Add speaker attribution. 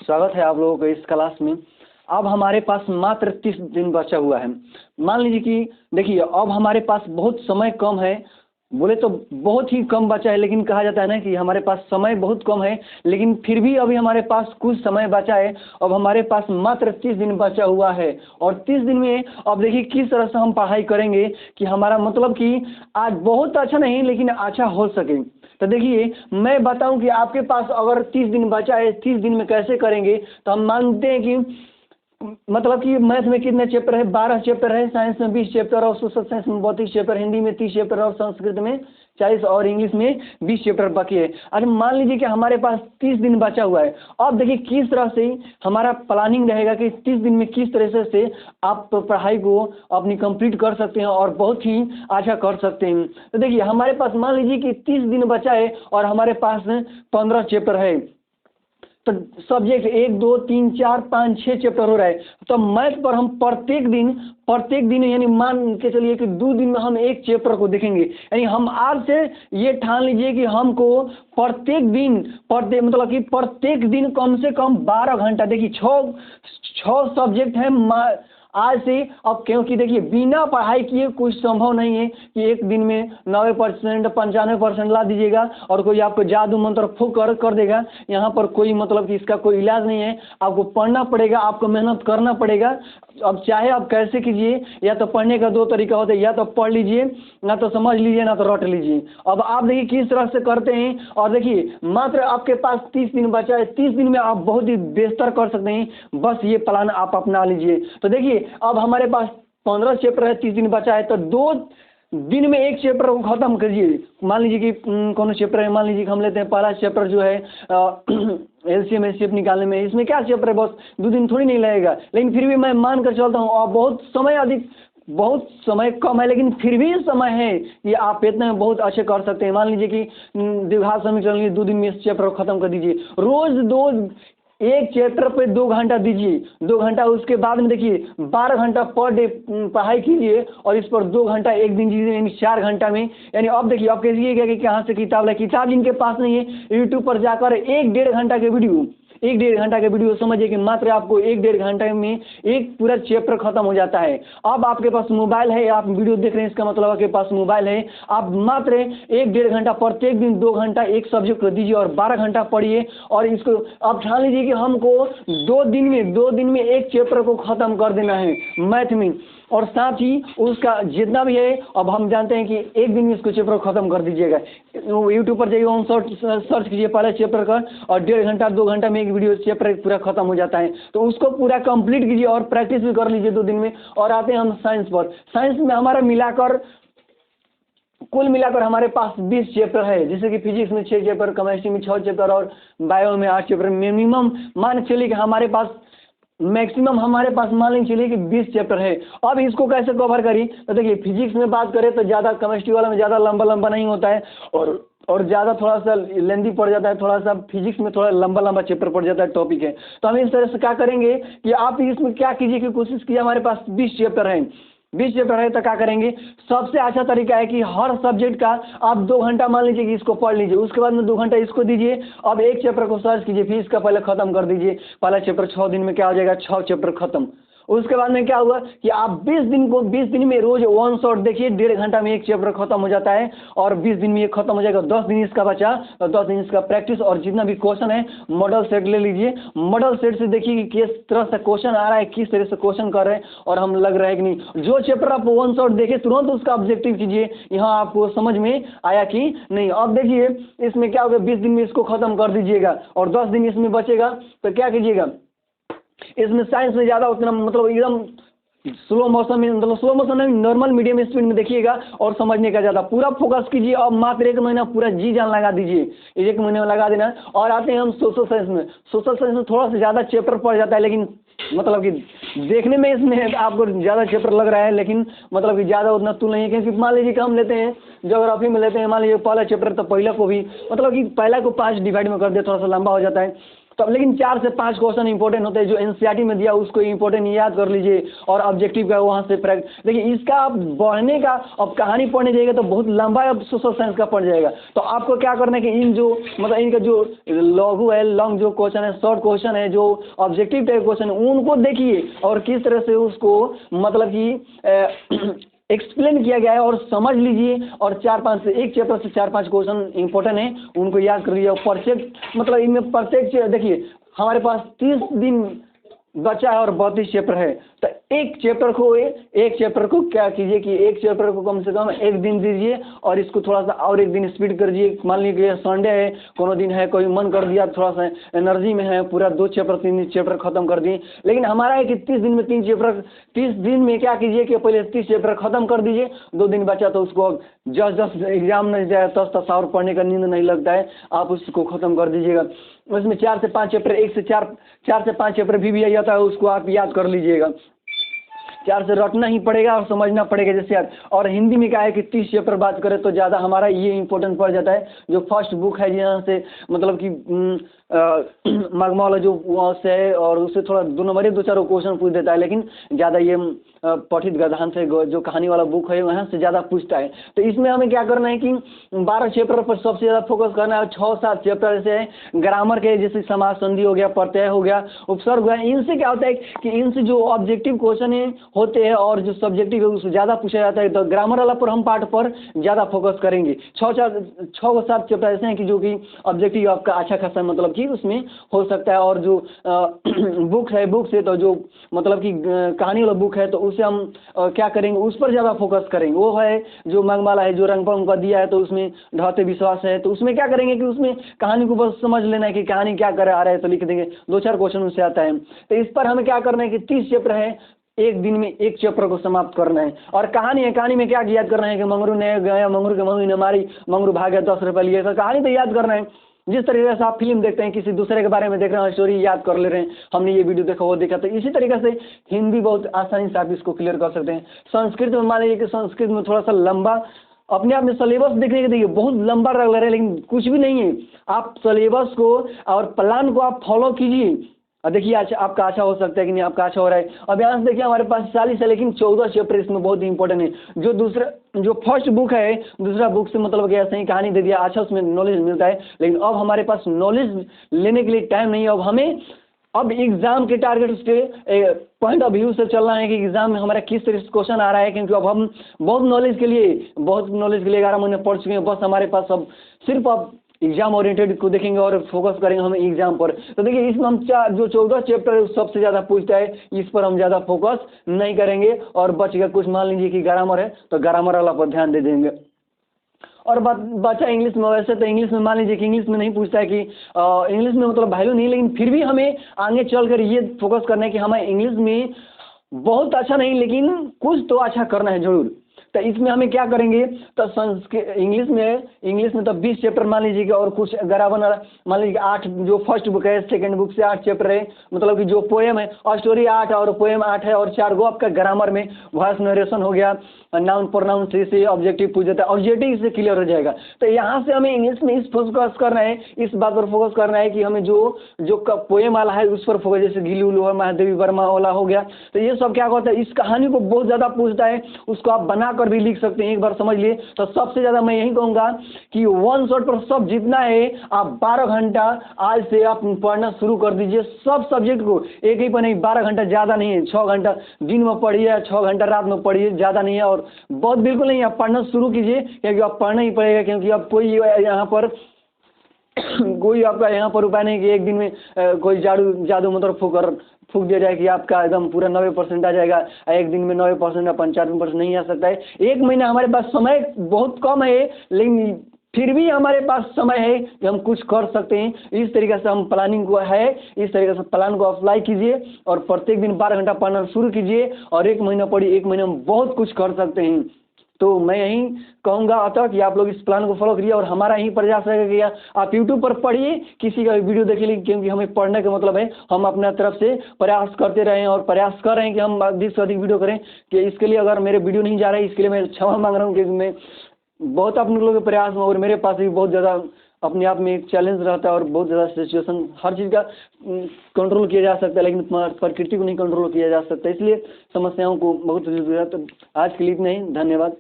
Speaker 1: स्वागत है आप लोगों को इस क्लास में। अब हमारे पास मात्र 30 दिन बचा हुआ है। मान लीजिए कि देखिए अब हमारे पास बहुत समय कम है, बोले तो बहुत ही कम बचा है, लेकिन कहा जाता है ना कि हमारे पास समय बहुत कम है, लेकिन फिर भी अभी हमारे पास कुछ समय बचा है। अब हमारे पास मात्र 30 दिन बचा हुआ है और 30 दिन में अब देखिए किस तरह से हम पढ़ाई करेंगे कि हमारा मतलब कि आज बहुत अच्छा नहीं लेकिन अच्छा हो सके। तो देखिए मैं बताऊं कि आपके पास अगर 30 दिन बचा है, 30 दिन में कैसे करेंगे। तो हम मानते हैं कि मतलब कि मैथ में कितने चैप्टर है, 12 चैप्टर है, साइंस में 20 चैप्टर और सोशल साइंस में 32 चैप्टर, हिंदी में 30 चैप्टर और संस्कृत में 40 और इंग्लिश में 20 चैप्टर बाकी है। अच्छा मान लीजिए कि हमारे पास 30 दिन बचा हुआ है। अब देखिए किस तरह से हमारा प्लानिंग रहेगा कि 30 दिन में किस तरह से आप पढ़ाई को अपनी कंप्लीट कर सकते हैं और बहुत ही अच्छा कर सकते हैं। तो देखिए हमारे पास मान लीजिए कि 30 दिन बचा है और हमारे पास 15 चैप्टर है। तो सब्जेक्ट 1 2 3 4 5 6 चैप्टर हो रहा है। तो मैथ पर हम प्रत्येक दिन यानी मान के चलिए कि 2 दिन में हम एक चैप्टर को देखेंगे। यानी हम आज से ये ठान लीजिए कि हमको मतलब कि प्रत्येक दिन कम से कम 12 घंटा, देखिए छः सब्जेक्ट है आज से। अब क्योंकि देखिए बिना पढ़ाई किए कुछ संभव नहीं है कि एक दिन में 90% 95% ला दीजिएगा और कोई आपको जादू मंत्र फूक कर देगा। यहाँ पर कोई मतलब कि इसका कोई इलाज नहीं है। आपको पढ़ना पड़ेगा, आपको मेहनत करना पड़ेगा। अब चाहे आप कैसे कीजिए, या तो पढ़ने का 2 तरीका होता है, या तो पढ़ लीजिए, ना तो समझ लीजिए, ना तो रट लीजिए। अब आप देखिए किस तरह से करते हैं। और देखिए मात्र आपके पास 30 दिन बचा है, 30 दिन में आप बहुत ही बेहतर कर सकते हैं। बस ये प्लान आप अपना लीजिए। तो देखिए अब हमारे पास 15 चैप्टर है, 30 दिन बचा है, तो 2 दिन में एक चैप्टर को खत्म करिए। मान लीजिए कि कौन चैप्टर है, मान लीजिए कि हम लेते हैं पहला चैप्टर जो है एलसीएम एचसीएफ निकालने में। इसमें क्या चैप्टर है, बस 2 दिन थोड़ी नहीं लगेगा, लेकिन फिर भी मैं मान कर चलता हूँ। और बहुत समय कम है, लेकिन फिर भी समय है कि आप इतने में बहुत अच्छे कर सकते हैं। मान लीजिए कि द्विघात समीकरण 2 दिन में इस चैप्टर को खत्म कर दीजिए। रोज एक चैप्टर पे 2 घंटा दीजिए, 2 घंटा। उसके बाद में देखिए 12 घंटा पर डे पढ़ाई कीजिए और इस पर 2 घंटा एक दिन दीजिए, यानी 4 घंटा में। यानी अब देखिए अब कहिएगा कि कहाँ से किताब लाए, किताब जिनके पास नहीं है यूट्यूब पर जाकर 1-1.5 घंटा के वीडियो, 1-1.5 घंटा के वीडियो समझिए कि मात्र आपको 1-1.5 घंटे में एक पूरा चैप्टर खत्म हो जाता है। अब आपके पास मोबाइल है, आप वीडियो देख रहे हैं, इसका मतलब आपके पास मोबाइल है। आप मात्र 1-1.5 घंटा प्रत्येक दिन 2 घंटा एक सब्जेक्ट को दीजिए और 12 घंटा पढ़िए। और इसको आप ठान लीजिए कि हमको 2 दिन में एक चैप्टर को खत्म कर देना है मैथ में। और साथ ही उसका जितना भी है, अब हम जानते हैं कि एक दिन में इसको चैप्टर खत्म कर दीजिएगा। यूट्यूब पर जाइए, ऑन सर्च कीजिए पहले चैप्टर का, और 1.5 घंटा 2 घंटा में एक वीडियो चैप्टर पूरा खत्म हो जाता है। तो उसको पूरा कंप्लीट कीजिए और प्रैक्टिस भी कर लीजिए 2 दिन में। और आते हैं हम साइंस पर। साइंस में हमारा कुल मिलाकर हमारे पास 20 चैप्टर है, जैसे कि फिजिक्स में 6 चैप्टर, केमिस्ट्री में 6 चैप्टर और बायो में 8 चैप्टर। मिनिमम मान के चलिए कि हमारे पास मैक्सिमम हमारे पास मान लीजिए चलिए कि 20 चैप्टर है। अब इसको कैसे कवर करी, तो देखिए फिजिक्स में बात करें तो ज़्यादा केमिस्ट्री वाला में ज़्यादा लंबा नहीं होता है और ज़्यादा थोड़ा सा लेंदी पड़ जाता है। थोड़ा सा फिजिक्स में थोड़ा लंबा चैप्टर पड़ जाता है, टॉपिक है। तो हम इस तरह से क्या करेंगे कि आप इसमें क्या कीजिए कि कोशिश कीजिए, हमारे पास 20 चैप्टर हैं, 20 चैप्टर है, तो क्या करेंगे, सबसे अच्छा तरीका है कि हर सब्जेक्ट का आप 2 घंटा मान लीजिए कि इसको पढ़ लीजिए, उसके बाद में 2 घंटा इसको दीजिए। अब एक चैप्टर को सर्च कीजिए, फिर इसका पहले खत्म कर दीजिए। पहला चैप्टर 6 दिन में क्या हो जाएगा, 6 चैप्टर खत्म। उसके बाद में क्या हुआ कि आप 20 दिन में रोज 1 शॉट देखिए, 1.5 घंटा में एक चैप्टर खत्म हो जाता है और 20 दिन में ये खत्म हो जाएगा। 10 दिन इसका बचा तो 10 दिन इसका प्रैक्टिस, और जितना भी क्वेश्चन है मॉडल सेट ले लीजिए। मॉडल सेट से देखिए कि किस तरह से क्वेश्चन आ रहा है, किस तरह से क्वेश्चन कर रहे हैं और हम लग रहा है कि नहीं। जो चैप्टर आप 1 शॉट देखे तुरंत उसका ऑब्जेक्टिव कीजिए, यहाँ आपको समझ में आया कि नहीं। अब देखिए इसमें क्या होगा, 20 दिन में इसको खत्म कर दीजिएगा और 10 दिन इसमें बचेगा। तो क्या कीजिएगा, इसमें साइंस में ज़्यादा उतना मतलब एकदम स्लो मोशन में, मतलब स्लो मोशन में नॉर्मल मीडियम स्पीड में देखिएगा और समझने का ज़्यादा पूरा फोकस कीजिए। अब मात्र 1 महीना पूरा जी जान लगा दीजिए, 1 महीने में लगा देना। और आते हैं हम सोशल साइंस में। सोशल साइंस में थोड़ा सा ज़्यादा चैप्टर पड़ जाता है, लेकिन मतलब कि देखने में इसमें आपको ज़्यादा चैप्टर लग रहा है, लेकिन मतलब कि ज़्यादा उतना तुल नहीं है। क्योंकि मान लीजिए कि हम लेते हैं ज्योग्राफी में लेते हैं, मान लीजिए पहला चैप्टर, तो पहला को भी मतलब कि पहला को 5 डिवाइड में कर दिया, थोड़ा सा लंबा हो जाता है। तब लेकिन 4 से 5 क्वेश्चन इंपॉर्टेंट होते हैं जो एनसीईआरटी में दिया उसको इंपॉर्टेंट याद कर लीजिए और ऑब्जेक्टिव का वहाँ से देखिए इसका आप बढ़ने का अब कहानी पढ़ने जाइएगा तो बहुत लंबा अब सोशल साइंस का पड़ जाएगा। तो आपको क्या करना है कि इन जो मतलब इनका जो लघु है लॉन्ग जो क्वेश्चन है शॉर्ट क्वेश्चन है जो ऑब्जेक्टिव टाइप क्वेश्चन है उनको देखिए और किस तरह से उसको मतलब कि एक्सप्लेन किया गया है और समझ लीजिए और 4-5 से एक चैप्टर से 4-5 क्वेश्चन इंपॉर्टेंट है उनको याद कर लीजिए और प्रत्येक मतलब इनमें प्रत्येक देखिए हमारे पास 30 दिन बचा है और 32 चैप्टर है। तो एक चैप्टर को क्या कीजिए कि एक चैप्टर को कम से कम एक दिन दीजिए और इसको थोड़ा सा और एक दिन स्पीड कर दीजिए। मान लीजिए संडे है कोनो दिन है कोई मन कर दिया थोड़ा सा एनर्जी में है पूरा 2 चैप्टर 3 चैप्टर खत्म कर दिए। लेकिन हमारा है कि 30 दिन में 3 चैप्टर 30 दिन में क्या कीजिए कि पहले 30 चैप्टर खत्म कर दीजिए 2 दिन बचा तो उसको जस्ट एग्जाम नहीं जाए 10 और पढ़ने का नींद नहीं लगता है आप उसको खत्म कर दीजिएगा। उसमें 4 से 5 चैप्टर 1 से 4 से 5 चैप्टर भी आ जाता है उसको आप याद कर लीजिएगा। 4 से रटना ही पड़ेगा और समझना पड़ेगा जैसे याद। और हिंदी में क्या है कि 30 चैप्टर बात करें तो ज़्यादा हमारा ये इंपॉर्टेंट पड़ जाता है जो फर्स्ट बुक है यहाँ से मतलब कि मगमा वाला जो से है और उससे थोड़ा 2 नंबर 2-4 क्वेश्चन पूछ देता है लेकिन ज़्यादा ये पठित गधान से जो कहानी वाला बुक है वहाँ से ज़्यादा पूछता है। तो इसमें हमें क्या करना है कि 12 चैप्टर पर सबसे ज़्यादा फोकस करना है। 6-7 चैप्टर जैसे ग्रामर के जैसे समास संधि हो गया प्रत्यय हो गया उपसर्ग हो गया इनसे क्या होता है कि इनसे जो ऑब्जेक्टिव क्वेश्चन होते हैं और जो सब्जेक्टिव है उससे ज़्यादा पूछा जाता है। तो ग्रामर वाला पर हम पार्ट पर ज़्यादा फोकस करेंगे। 6-7 चैप्टर ऐसे हैं कि जो कि ऑब्जेक्टिव आपका अच्छा खासा मतलब कि उसमें हो सकता है। और जो बुक से तो जो मतलब कि कहानी वाला बुक है तो उसे हम क्या करेंगे उस पर ज़्यादा फोकस करेंगे। वो है जो मंगमाला है जो रंगपा उनका दिया है तो उसमें ढाते विश्वास है तो उसमें क्या करेंगे कि उसमें कहानी को बस समझ लेना है कि कहानी क्या कर आ रहा है तो लिख देंगे 2-4 क्वेश्चन उससे आता है। तो इस पर हमें क्या करना है कि 30 चैप्टर है एक दिन में एक चैप्टर को समाप्त करना है। और कहानी है कहानी में क्या याद करना है कि मंगरू ने गया मंगरू के मंगरू ने मारी मंगरू भाग गया 10 रुपये लिए तो कहानी तो याद करना है। जिस तरीके से आप फिल्म देखते हैं किसी दूसरे के बारे में देख रहे हैं स्टोरी याद कर ले रहे हैं हमने ये वीडियो देखा वो देखा तो इसी तरीके से हिंदी बहुत आसानी से आप इसको क्लियर कर सकते हैं। संस्कृत में मान लीजिए कि संस्कृत में थोड़ा सा लंबा अपने आप में सिलेबस देखने के देखिए बहुत लंबा लग रहा है लेकिन कुछ भी नहीं है। आप सिलेबस को और प्लान को आप फॉलो कीजिए और देखिए अच्छा आपका अच्छा हो सकता है कि नहीं आपका अच्छा हो रहा है। अब यहाँ से देखिए हमारे पास 40 है लेकिन 14 चैप्टर इसमें बहुत इंपॉर्टेंट है। जो फर्स्ट बुक है दूसरा बुक से मतलब कि ऐसे ही कहानी दे दिया अच्छा उसमें नॉलेज मिलता है लेकिन अब हमारे पास नॉलेज लेने के लिए टाइम नहीं है। अब हमें अब एग्ज़ाम के टारगेट से पॉइंट ऑफ व्यू से चलना है कि एग्ज़ाम में हमारा किस तरह से क्वेश्चन आ रहा है क्योंकि अब हम बहुत नॉलेज के लिए 11 महीने पढ़ चुके हैं। बस हमारे पास अब सिर्फ अब एग्जाम ओरिएंटेड को देखेंगे और फोकस करेंगे हम एग्जाम पर। तो देखिए इसमें हम जो 14 चैप्टर है सबसे ज़्यादा पूछता है इस पर हम ज़्यादा फोकस नहीं करेंगे और बच गया कुछ मान लीजिए कि ग्रामर है तो ग्रामर वाला पर ध्यान दे देंगे। और बचा इंग्लिश में वैसे तो इंग्लिश में मान लीजिए कि इंग्लिश में नहीं पूछता है कि इंग्लिश में मतलब वैल्यू नहीं लेकिन फिर भी हमें आगे चलकर ये फोकस करना है कि हमें इंग्लिश में बहुत अच्छा नहीं लेकिन कुछ तो अच्छा करना है ज़रूर। तो इसमें हमें क्या करेंगे तो इंग्लिश में तो 20 चैप्टर मान लीजिए कि और कुछ ग्रामर मान लीजिए 8 जो फर्स्ट बुक है सेकंड बुक से 8 चैप्टर है मतलब कि जो पोएम है और स्टोरी 8 और पोएम 8 है और 4 गो आपका ग्रामर में वॉइस नरेशन हो गया नाउन प्रोनाउन से ऑब्जेक्टिव पूछ देता है ऑब्जेक्टिव से क्लियर हो जाएगा। तो यहाँ से हमें इंग्लिश में इस फोकस करना है इस बात पर फोकस करना है कि हमें जो पोएम वाला है उस पर फोकस जैसे गिलू लोहर महादेवी वर्मा वाला हो गया। तो ये सब क्या होता है इस कहानी को बहुत ज़्यादा पूछता है उसको आप बना कर भी लिख सकते हैं एक बार समझ लिए। तो सबसे ज़्यादा मैं यही कहूँगा कि 1 शॉट पर सब जितना है आप 12 घंटा आज से आप पढ़ना शुरू कर दीजिए सब सब्जेक्ट को एक ही पर नहीं 12 घंटा ज़्यादा नहीं है 6 घंटा दिन में पढ़िए 6 घंटा रात में पढ़िए ज़्यादा नहीं है और बहुत बिल्कुल नहीं आप पढ़ना शुरू कीजिए क्योंकि आप पढ़ना ही पड़ेगा क्योंकि अब कोई यहाँ पर कोई आपका यहाँ पर उपाय नहीं कि एक दिन में कोई जादू मतलब फूक दिया जाए कि आपका एकदम पूरा 90% आ जाएगा। एक दिन में 90% या 95% नहीं आ सकता है। एक महीना हमारे पास समय बहुत कम है लेकिन फिर भी हमारे पास समय है कि हम कुछ कर सकते हैं। इस तरीके से हम प्लानिंग को है इस तरीके से प्लान को अप्लाई कीजिए और प्रत्येक दिन 12 घंटा पढ़ना शुरू कीजिए और 1 महीना पढ़िए 1 महीने में बहुत कुछ कर सकते हैं। तो मैं यही कहूँगा अतः कि आप लोग इस प्लान को फॉलो करिए और हमारा यही प्रयास रहेगा कि आप यूट्यूब पर पढ़िए किसी का वीडियो देख लीजिए क्योंकि हमें पढ़ने का मतलब है हम अपने तरफ से प्रयास करते रहें और प्रयास कर रहे हैं कि हम अधिक से अधिक वीडियो करें। कि इसके लिए अगर मेरे वीडियो नहीं जा रहे इसके लिए मैं क्षमा मांग रहा हूँ क्योंकि मैं बहुत अपने लोगों के प्रयास में और मेरे पास भी बहुत ज़्यादा अपने आप में एक चैलेंज रहता है और बहुत ज़्यादा सिचुएशन हर चीज़ का कंट्रोल किया जा सकता है, लेकिन प्रकृति को नहीं कंट्रोल किया जा सकता, इसलिए समस्याओं को बहुत तो आज के लिए इतना ही, धन्यवाद।